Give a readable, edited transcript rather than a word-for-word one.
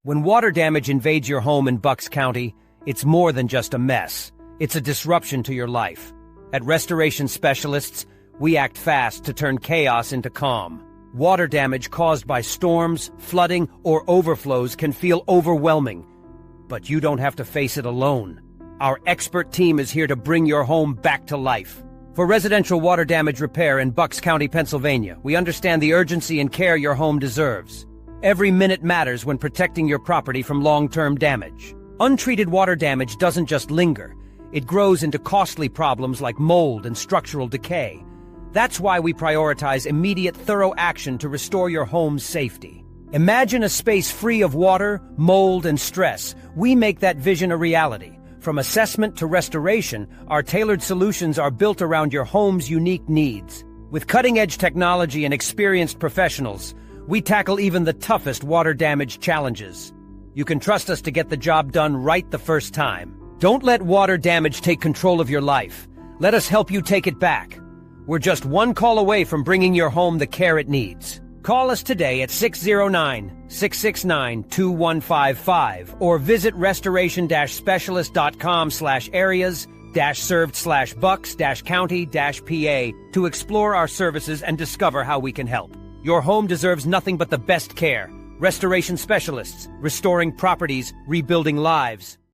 When water damage invades your home in Bucks County, it's more than just a mess. It's a disruption to your life. At Restoration Specialists, we act fast to turn chaos into calm. Water damage caused by storms, flooding, or overflows can feel overwhelming. But you don't have to face it alone. Our expert team is here to bring your home back to life. For residential water damage repair in Bucks County, Pennsylvania, we understand the urgency and care your home deserves. Every minute matters when protecting your property from long-term damage. Untreated water damage doesn't just linger. It grows into costly problems like mold and structural decay. That's why we prioritize immediate, thorough action to restore your home's safety. Imagine a space free of water, mold, and stress. We make that vision a reality. From assessment to restoration, our tailored solutions are built around your home's unique needs. With cutting-edge technology and experienced professionals, we tackle even the toughest water damage challenges. You can trust us to get the job done right the first time. Don't let water damage take control of your life. Let us help you take it back. We're just one call away from bringing your home the care it needs. Call us today at 609-669-2155 or visit restoration-specialist.com/areas-served/Bucks-County-PA to explore our services and discover how we can help. Your home deserves nothing but the best care. Restoration Specialists, restoring properties, rebuilding lives.